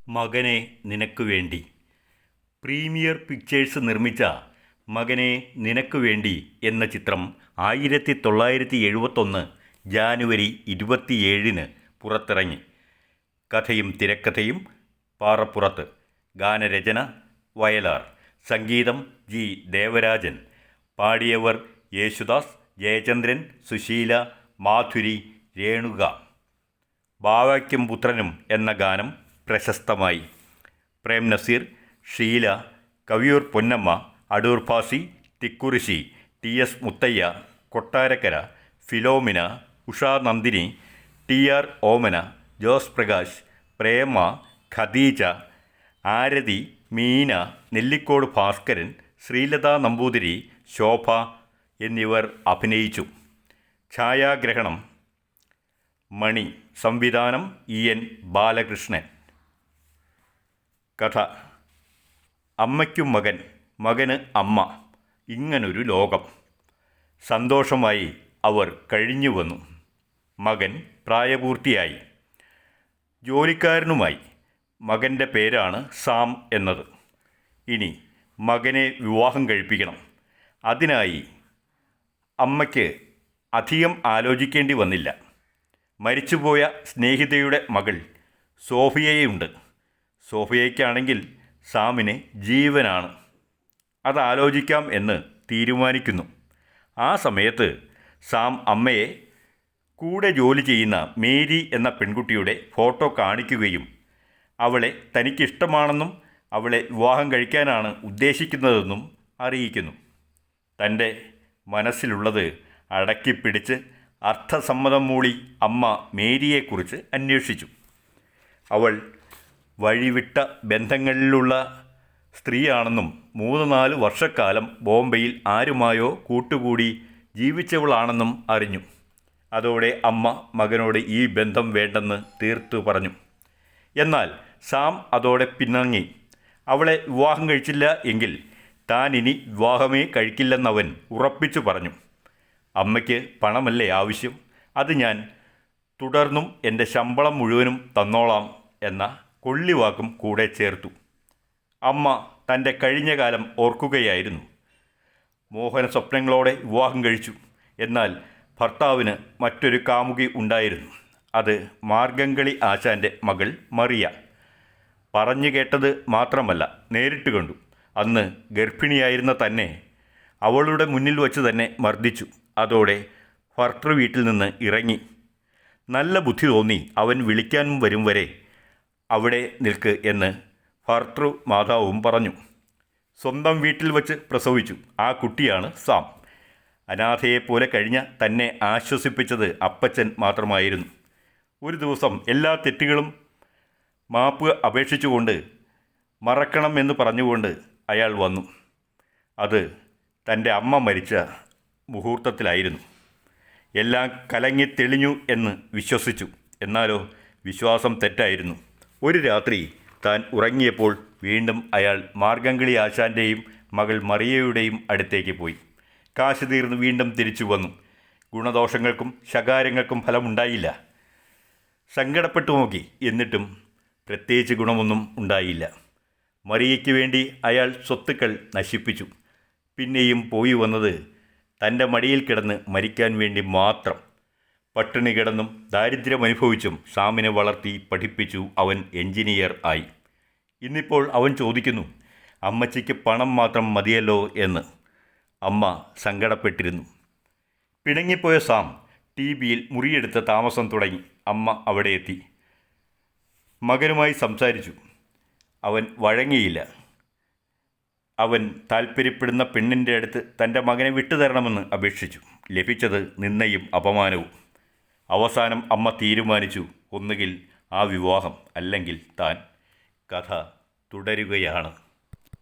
മകനെ നിനക്ക് വേണ്ടി. പ്രീമിയർ പിക്ചേഴ്സ് നിർമ്മിച്ച മകനെ നിനക്ക് വേണ്ടി എന്ന ചിത്രം 1971 ജാനുവരി 27 പുറത്തിറങ്ങി. കഥയും തിരക്കഥയും പാറപ്പുറത്ത്. ഗാനരചന വയലാർ. സംഗീതം ജി ദേവരാജൻ. പാടിയവർ യേശുദാസ്, ജയചന്ദ്രൻ, സുശീല, മാധുരി, രേണുക. ബാവയ്ക്കും പുത്രനും എന്ന ഗാനം പ്രശസ്തമായി. പ്രേം നസീർ, ഷീല, കവിയൂർ പൊന്നമ്മ, അടൂർ ഭാസി, തിക്കുറിശി, TS മുത്തയ്യ, കൊട്ടാരക്കര, ഫിലോമിന, ഉഷാ നന്ദിനി, TR ഓമന, ജോസ് പ്രകാശ്, പ്രേമ, ഖദീജ, ആരതി, മീന, നെല്ലിക്കോട് ഭാസ്കരൻ, ശ്രീലത നമ്പൂതിരി, ശോഭ എന്നിവർ അഭിനയിച്ചു. ഛായാഗ്രഹണം മണി. സംവിധാനം EN ബാലകൃഷ്ണൻ. കഥ: അമ്മയ്ക്കും മകൻ, മകന് അമ്മ, ഇങ്ങനൊരു ലോകം. സന്തോഷമായി അവർ കഴിഞ്ഞു വന്നു. മകൻ പ്രായപൂർത്തിയായി, ജോലിക്കാരനുമായി. മകൻ്റെ പേരാണ് സാം എന്നത്. ഇനി മകനെ വിവാഹം കഴിപ്പിക്കണം. അതിനായി അമ്മയ്ക്ക് അധികം ആലോചിക്കേണ്ടി വന്നില്ല. മരിച്ചുപോയ സ്നേഹിതയുടെ മകൾ സോഫിയയുണ്ട്. സോഫിയയ്ക്കാണെങ്കിൽ സാമിന് ജീവനാണ്. അതാലോചിക്കാം എന്ന് തീരുമാനിക്കുന്നു. ആ സമയത്ത് സാം അമ്മയെ കൂടെ ജോലി ചെയ്യുന്ന മേരി എന്ന പെൺകുട്ടിയുടെ ഫോട്ടോ കാണിക്കുകയും അവളെ തനിക്കിഷ്ടമാണെന്നും അവളെ വിവാഹം കഴിക്കാനാണ് ഉദ്ദേശിക്കുന്നതെന്നും അറിയിക്കുന്നു. തൻ്റെ മനസ്സിലുള്ളത് അടക്കിപ്പിടിച്ച് അർത്ഥസമ്മതം മൂളി അമ്മ മേരിയെക്കുറിച്ച് അന്വേഷിച്ചു. അവൾ വഴിവിട്ട ബന്ധങ്ങളിലുള്ള സ്ത്രീയാണെന്നും 3-4 വർഷക്കാലം ബോംബെയിൽ ആരുമായോ കൂട്ടുകൂടി ജീവിച്ചവളാണെന്നും അറിഞ്ഞു. അതോടെ അമ്മ മകനോട് ഈ ബന്ധം വേണ്ടെന്ന് തീർത്തു പറഞ്ഞു. എന്നാൽ സാം അതോടെ പിണങ്ങി. അവളെ വിവാഹം കഴിച്ചില്ല എങ്കിൽ താൻ ഇനി വിവാഹമേ കഴിക്കില്ലെന്നവൻ ഉറപ്പിച്ചു പറഞ്ഞു. അമ്മയ്ക്ക് പണമല്ലേ ആവശ്യം, അത് ഞാൻ തുടർന്നും എൻ്റെ ശമ്പളം മുഴുവനും തന്നോളാം എന്ന കൊള്ളിവാക്കും കൂടെ ചേർത്തു. അമ്മ തൻ്റെ കഴിഞ്ഞ കാലം ഓർക്കുകയായിരുന്നു. മോഹന സ്വപ്നങ്ങളോടെ വിവാഹം കഴിച്ചു. എന്നാൽ ഭർത്താവിന് മറ്റൊരു കാമുകി ഉണ്ടായിരുന്നു. അത് മാർഗംകളി ആശാൻ്റെ മകൾ മറിയ. പറഞ്ഞു കേട്ടത് മാത്രമല്ല, നേരിട്ട് കണ്ടു. അന്ന് ഗർഭിണിയായിരുന്ന തന്നെ അവളുടെ മുന്നിൽ വച്ച് തന്നെ മർദ്ദിച്ചു. അതോടെ ഭർത്തൃ വീട്ടിൽ നിന്ന് ഇറങ്ങി. നല്ല ബുദ്ധി തോന്നി അവൻ വിളിക്കാൻ വരും വരെ അവിടെ നിൽക്ക് എന്ന് ഭർത്തൃ മാതാവും പറഞ്ഞു. സ്വന്തം വീട്ടിൽ വച്ച് പ്രസവിച്ചു. ആ കുട്ടിയാണ് സാം. അനാഥയെപ്പോലെ കഴിഞ്ഞ തന്നെ ആശ്വസിപ്പിച്ചത് അപ്പച്ചൻ മാത്രമായിരുന്നു. ഒരു ദിവസം എല്ലാ തെറ്റുകളും മാപ്പ് അപേക്ഷിച്ചുകൊണ്ട് മറക്കണം എന്ന് പറഞ്ഞുകൊണ്ട് അയാൾ വന്നു. അത് തൻ്റെ അമ്മ മരിച്ച മുഹൂർത്തത്തിലായിരുന്നു. എല്ലാം കലങ്ങി തെളിഞ്ഞു എന്ന് വിശ്വസിച്ചു. എന്നാലോ വിശ്വാസം തെറ്റായിരുന്നു. ഒരു രാത്രി താൻ ഉറങ്ങിയപ്പോൾ വീണ്ടും അയാൾ മാർഗംകളി ആശാൻ്റെയും മകൾ മറിയയുടെയും അടുത്തേക്ക് പോയി. കാശ് തീർന്ന് വീണ്ടും തിരിച്ചു വന്നു. ഗുണദോഷങ്ങൾക്കും ശകാരങ്ങൾക്കും ഫലമുണ്ടായില്ല. സങ്കടപ്പെട്ടു നോക്കി. എന്നിട്ടും പ്രത്യേകിച്ച് ഗുണമൊന്നും ഉണ്ടായില്ല. മറിയയ്ക്ക് വേണ്ടി അയാൾ സ്വത്തുക്കൾ നശിപ്പിച്ചു. പിന്നെയും പോയി വന്നത് തൻ്റെ മടിയിൽ കിടന്ന് മരിക്കാൻ വേണ്ടി മാത്രം. പട്ടിണി കിടന്നും ദാരിദ്ര്യമനുഭവിച്ചും സാമിനെ വളർത്തി പഠിപ്പിച്ചു. അവൻ എൻജിനീയർ ആയി. ഇന്നിപ്പോൾ അവൻ ചോദിക്കുന്നു, അമ്മച്ചിക്ക് പണം മാത്രം മതിയല്ലോ എന്ന്. അമ്മ സങ്കടപ്പെട്ടിരുന്നു. പിണങ്ങിപ്പോയ സാം TBയിൽ മുറിയെടുത്ത് താമസം തുടങ്ങി. അമ്മ അവിടെ എത്തി. മകനുമായി സംസാരിച്ചു. അവൻ വഴങ്ങിയില്ല. അവൻ താൽപ്പര്യപ്പെടുന്ന പെണ്ണിൻ്റെ അടുത്ത് തൻ്റെ മകനെ വിട്ടുതരണമെന്ന് അപേക്ഷിച്ചു. ലഭിച്ചത് നിന്ദയും അപമാനവും. അവസാനം അമ്മ തീരുമാനിച്ചു, ഒന്നുകിൽ ആ വിവാഹം അല്ലെങ്കിൽ താൻ. കഥ തുടരുകയാണ്.